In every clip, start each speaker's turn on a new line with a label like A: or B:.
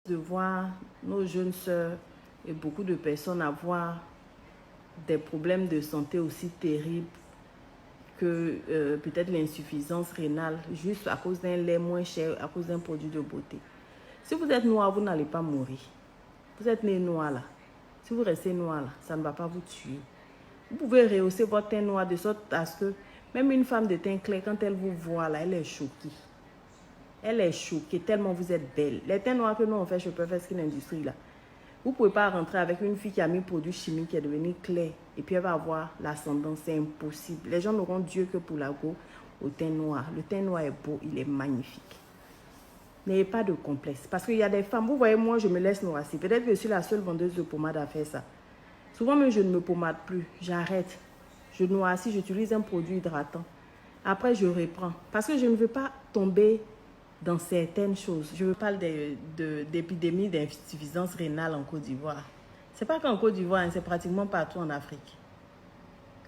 A: De voir nos jeunes sœurs et beaucoup de personnes avoir des problèmes de santé aussi terribles que peut-être l'insuffisance rénale, juste à cause d'un lait moins cher, à cause d'un produit de beauté. Si vous êtes noir, vous n'allez pas mourir. Vous êtes né noir là. Si vous restez noir là, ça ne va pas vous tuer. Vous pouvez rehausser votre teint noir de sorte à ce que même une femme de teint clair, quand elle vous voit là, elle est choquée. Elle est choquée tellement vous êtes belle. Les teints noirs que nous on fait chez Perfect Skin Industry là, vous ne pouvez pas rentrer avec une fille qui a mis produit chimique qui est devenue claire et puis elle va avoir l'ascendance. C'est impossible. Les gens n'auront Dieu que pour la go au teint noir. Le teint noir est beau, il est magnifique. N'ayez pas de complexe. Parce qu'il y a des femmes, vous voyez, moi je me laisse noircir. Peut-être que je suis la seule vendeuse de pommade à faire ça. Souvent même je ne me pommade plus. J'arrête. Je noircis, j'utilise un produit hydratant. Après je reprends. Parce que je ne veux pas tomber dans certaines choses. Je parle d'épidémie d'insuffisance rénale en Côte d'Ivoire. C'est pas qu'en Côte d'Ivoire, hein, c'est pratiquement partout en Afrique.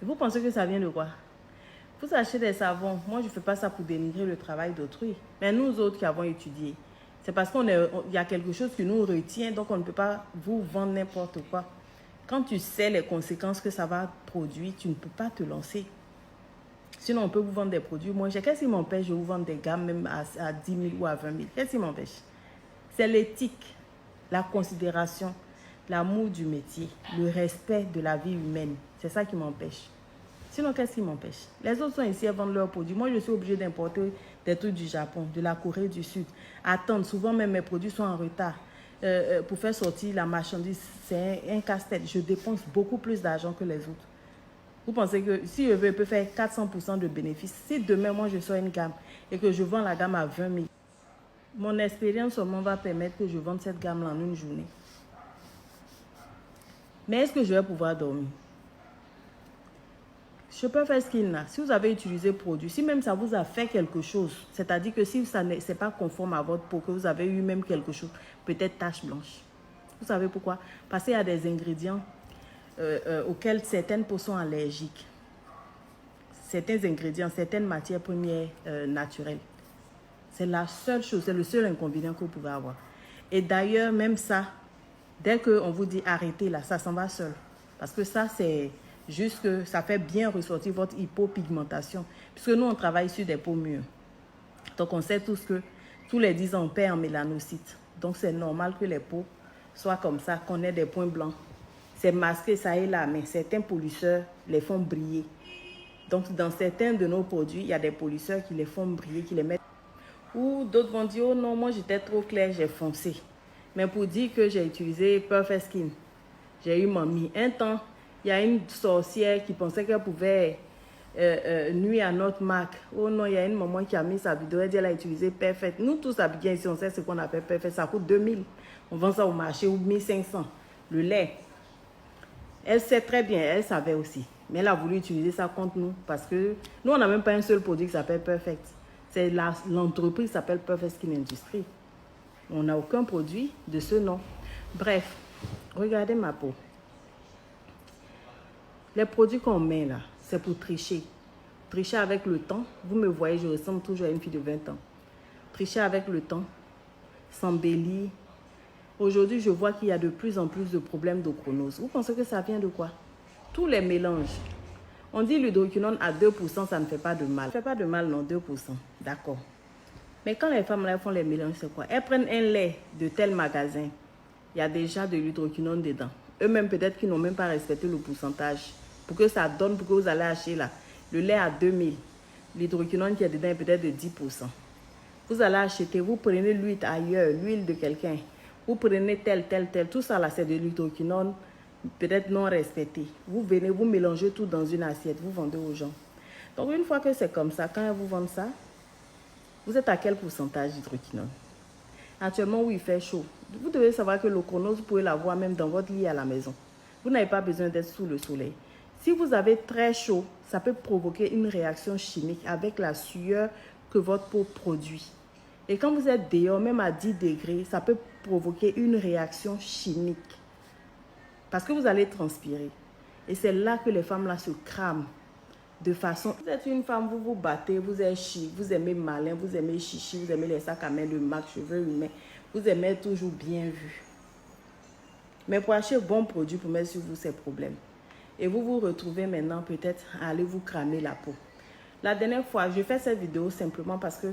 A: Et vous pensez que ça vient de quoi? Vous achetez des savons. Moi, je ne fais pas ça pour dénigrer le travail d'autrui. Mais nous autres qui avons étudié, c'est parce qu'il y a quelque chose qui nous retient, donc on ne peut pas vous vendre n'importe quoi. Quand tu sais les conséquences que ça va produire, tu ne peux pas te lancer. Sinon, on peut vous vendre des produits moins chers. Qu'est-ce qui m'empêche de vous vendre des gammes même à 10 000 ou à 20 000? Qu'est-ce qui m'empêche? C'est l'éthique, la considération, l'amour du métier, le respect de la vie humaine. C'est ça qui m'empêche. Sinon, qu'est-ce qui m'empêche? Les autres sont ici à vendre leurs produits. Moi, je suis obligée d'importer des trucs du Japon, de la Corée du Sud. Attendre, souvent même mes produits sont en retard. Pour faire sortir la marchandise, c'est un casse-tête. Je dépense beaucoup plus d'argent que les autres. Vous pensez que si je veux, je peux faire 400% de bénéfices. Si demain, moi, je sors une gamme et que je vends la gamme à 20 000, mon expérience seulement va permettre que je vende cette gamme-là en une journée. Mais est-ce que je vais pouvoir dormir? Je peux faire ce qu'il a. Si vous avez utilisé le produit, si même ça vous a fait quelque chose, c'est-à-dire que si ça n'est pas conforme à votre peau, que vous avez eu même quelque chose, peut-être tache blanche. Vous savez pourquoi? Parce qu'il y a des ingrédients auxquels certaines peaux sont allergiques. Certains ingrédients, certaines matières premières naturelles. C'est la seule chose, c'est le seul inconvénient que vous pouvez avoir. Et d'ailleurs, même ça, dès qu'on vous dit arrêtez là, ça s'en va seul. Parce que ça, c'est juste que ça fait bien ressortir votre hypopigmentation. Puisque nous, on travaille sur des peaux mûres. Donc, on sait tous que tous les 10 ans, on perd en mélanocytes. Donc, c'est normal que les peaux soient comme ça, qu'on ait des points blancs. C'est masqué ça et là, mais certains pollueurs les font briller. Donc, dans certains de nos produits, il y a des pollueurs qui les font briller, qui les mettent. Ou d'autres vont dire, oh non, moi j'étais trop clair, j'ai foncé. Mais pour dire que j'ai utilisé Perfect Skin, j'ai eu mamie. Un temps, il y a une sorcière qui pensait qu'elle pouvait nuire à notre marque. Oh non, il y a une maman qui a mis sa vidéo, elle dit qu'elle a utilisé Perfect. Nous tous à Bigien ici, on sait ce qu'on appelle Perfect. Ça coûte 2000. On vend ça au marché ou 1500. Le lait. Elle sait très bien, elle savait aussi. Mais elle a voulu utiliser ça contre nous parce que nous, on n'a même pas un seul produit qui s'appelle Perfect. C'est l'entreprise qui s'appelle Perfect Skin Industry. On n'a aucun produit de ce nom. Bref, regardez ma peau. Les produits qu'on met là, c'est pour tricher. Tricher avec le temps. Vous me voyez, je ressemble toujours à une fille de 20 ans. Tricher avec le temps, s'embellir. Aujourd'hui, je vois qu'il y a de plus en plus de problèmes de chronose. Vous pensez que ça vient de quoi? Tous les mélanges. On dit l'hydroquinone à 2%, ça ne fait pas de mal. Ça ne fait pas de mal, non, 2%. D'accord. Mais quand les femmes là, font les mélanges, c'est quoi? Elles prennent un lait de tel magasin. Il y a déjà de l'hydroquinone dedans. Eux-mêmes, peut-être qu'ils n'ont même pas respecté le pourcentage. Pour que ça donne, pour que vous allez acheter là, le lait à 2000. L'hydroquinone qui est dedans est peut-être de 10%. Vous allez acheter, vous prenez l'huile ailleurs, l'huile de quelqu'un. Vous prenez tel. Tout ça là, c'est de l'hydroquinone peut-être non respecté. Vous venez, vous mélangez tout dans une assiette, vous vendez aux gens. Donc, une fois que c'est comme ça, quand vous vendez ça, vous êtes à quel pourcentage d'hydroquinone? Actuellement, où il fait chaud, vous devez savoir que le chronose, vous pouvez l'avoir même dans votre lit à la maison. Vous n'avez pas besoin d'être sous le soleil. Si vous avez très chaud, ça peut provoquer une réaction chimique avec la sueur que votre peau produit. Et quand vous êtes dehors, même à 10 degrés, ça peut provoquer une réaction chimique. Parce que vous allez transpirer. Et c'est là que les femmes là se crament. De façon... Vous êtes une femme, vous vous battez, vous êtes chic, vous aimez malin, vous aimez chichi, vous aimez les sacs à main de marque, cheveux humains. Vous aimez être toujours bien vu. Mais pour acheter bon produit pour mettre sur vous, c'est problème. Et vous vous retrouvez maintenant peut-être à aller vous cramer la peau. La dernière fois, je fais cette vidéo simplement parce que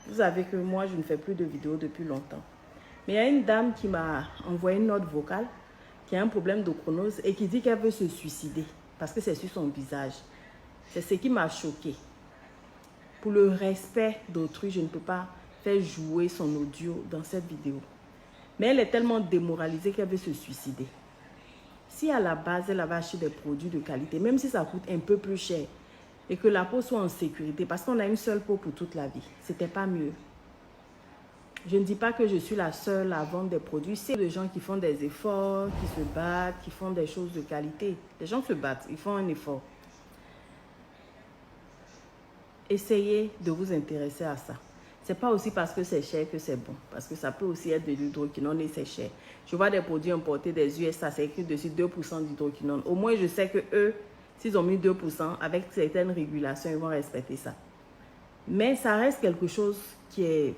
A: vous savez que moi, je ne fais plus de vidéos depuis longtemps. Mais il y a une dame qui m'a envoyé une note vocale qui a un problème de chronose et qui dit qu'elle veut se suicider parce que c'est sur son visage. C'est ce qui m'a choquée. Pour le respect d'autrui, je ne peux pas faire jouer son audio dans cette vidéo. Mais elle est tellement démoralisée qu'elle veut se suicider. Si à la base, elle avait acheté des produits de qualité, même si ça coûte un peu plus cher, et que la peau soit en sécurité, parce qu'on a une seule peau pour toute la vie, c'était pas mieux. Je ne dis pas que je suis la seule à vendre des produits. C'est des gens qui font des efforts, qui se battent, qui font des choses de qualité. Les gens se battent, ils font un effort. Essayez de vous intéresser à ça. C'est pas aussi parce que c'est cher que c'est bon. Parce que ça peut aussi être de l'hydroquinone et c'est cher. Je vois des produits importés des USA, ça s'écrit dessus 2% d'hydroquinone. Au moins, je sais que eux, s'ils ont mis 2%, avec certaines régulations, ils vont respecter ça. Mais ça reste quelque chose qui est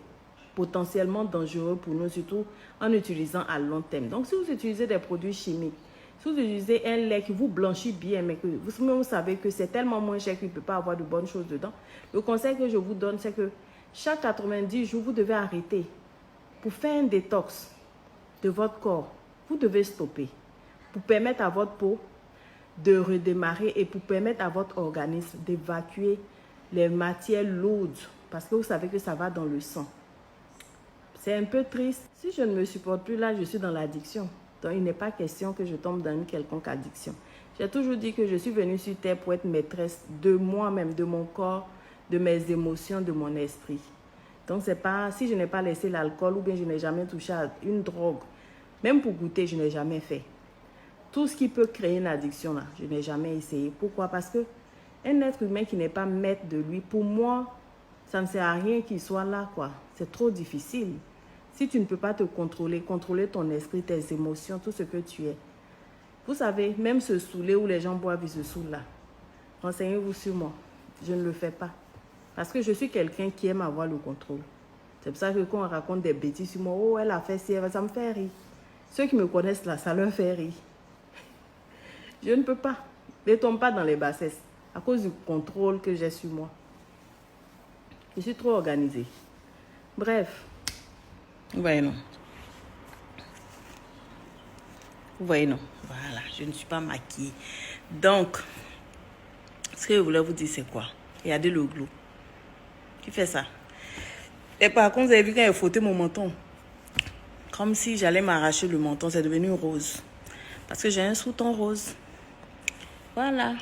A: potentiellement dangereux pour nous, surtout en utilisant à long terme. Donc, si vous utilisez des produits chimiques, si vous utilisez un lait qui vous blanchit bien, mais que vous savez que c'est tellement moins cher qu'il ne peut pas avoir de bonnes choses dedans, le conseil que je vous donne, c'est que chaque 90 jours, vous devez arrêter. Pour faire un détox de votre corps, vous devez stopper. Pour permettre à votre peau de redémarrer et pour permettre à votre organisme d'évacuer les matières lourdes. Parce que vous savez que ça va dans le sang. C'est un peu triste. Si je ne me supporte plus, là, je suis dans l'addiction. Donc, il n'est pas question que je tombe dans une quelconque addiction. J'ai toujours dit que je suis venue sur Terre pour être maîtresse de moi-même, de mon corps, de mes émotions, de mon esprit. Donc, c'est pas, si je n'ai pas laissé l'alcool ou bien je n'ai jamais touché à une drogue, même pour goûter, je n'ai jamais fait. Tout ce qui peut créer une addiction, là, je n'ai jamais essayé. Pourquoi? Parce que un être humain qui n'est pas maître de lui, pour moi, ça ne sert à rien qu'il soit là, quoi. C'est trop difficile. Si tu ne peux pas te contrôler, contrôler ton esprit, tes émotions, tout ce que tu es. Vous savez, même se saouler où les gens boivent, ils se saoulent là. Renseignez-vous sur moi. Je ne le fais pas. Parce que je suis quelqu'un qui aime avoir le contrôle. C'est pour ça que quand on raconte des bêtises sur moi, oh, elle a fait ci, ça me fait rire. Ceux qui me connaissent là, ça leur fait rire. Je ne peux pas. Ne tombe pas dans les bassesses à cause du contrôle que j'ai sur moi. Je suis trop organisée. Bref. Vous voyez, non. Vous voyez, non. Voilà, je ne suis pas maquillée. Donc, ce que je voulais vous dire, c'est quoi? Regardez le glow. Qui fait ça? Et par contre, vous avez vu quand il a frotté mon menton. Comme si j'allais m'arracher le menton. C'est devenu rose. Parce que j'ai un sous-ton rose. Voilà.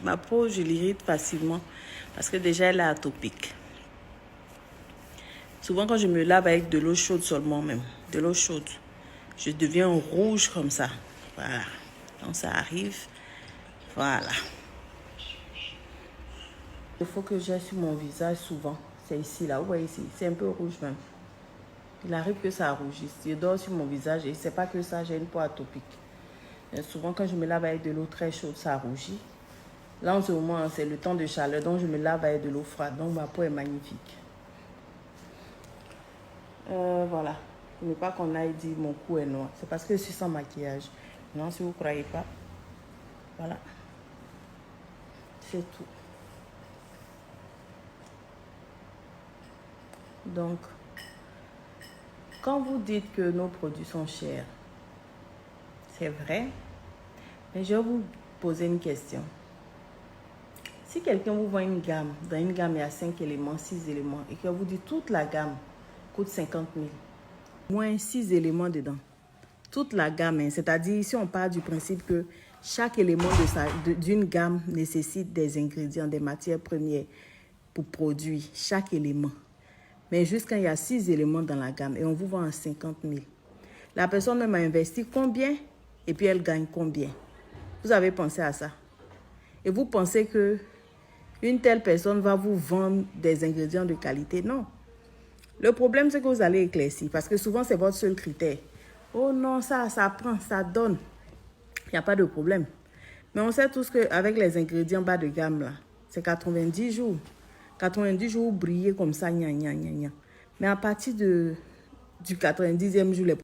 A: Ma peau, je l'irrite facilement. Parce que déjà, elle est atopique. Souvent, quand je me lave avec de l'eau chaude seulement même, de l'eau chaude, je deviens rouge comme ça. Voilà. Donc, ça arrive. Voilà. Il faut que j'aie sur mon visage souvent. C'est ici, là. Vous voyez ici. C'est un peu rouge même. Il arrive que ça rougisse. Je dors sur mon visage et c'est pas que ça, j'ai une peau atopique. Et souvent, quand je me lave avec de l'eau très chaude, ça rougit. Là, en ce moment, c'est le temps de chaleur, donc je me lave avec de l'eau froide. Donc, ma peau est magnifique. Voilà. Pour ne pas qu'on aille dire mon cou est noir. C'est parce que je suis sans maquillage. Non, si vous ne croyez pas. Voilà. C'est tout. Donc, quand vous dites que nos produits sont chers, c'est vrai. Mais je vais vous poser une question. Si quelqu'un vous vend une gamme, dans une gamme il y a 5 éléments, 6 éléments, et que vous dit toute la gamme coûte 50 000, moins 6 éléments dedans, toute la gamme, hein, c'est-à-dire ici on part du principe que chaque élément d'une gamme nécessite des ingrédients, des matières premières pour produire chaque élément. Mais juste quand il y a 6 éléments dans la gamme et on vous vend à 50 000, la personne même a investi combien et puis elle gagne combien? Vous avez pensé à ça? Et vous pensez que une telle personne va vous vendre des ingrédients de qualité? Non. Le problème, c'est que vous allez éclaircir parce que souvent, c'est votre seul critère. Oh non, ça prend, ça donne. Il n'y a pas de problème. Mais on sait tous qu'avec les ingrédients bas de gamme, là, c'est 90 jours. 90 jours, briller comme ça, gna, gna, gna, gna. Mais à partir de du 90e jour, les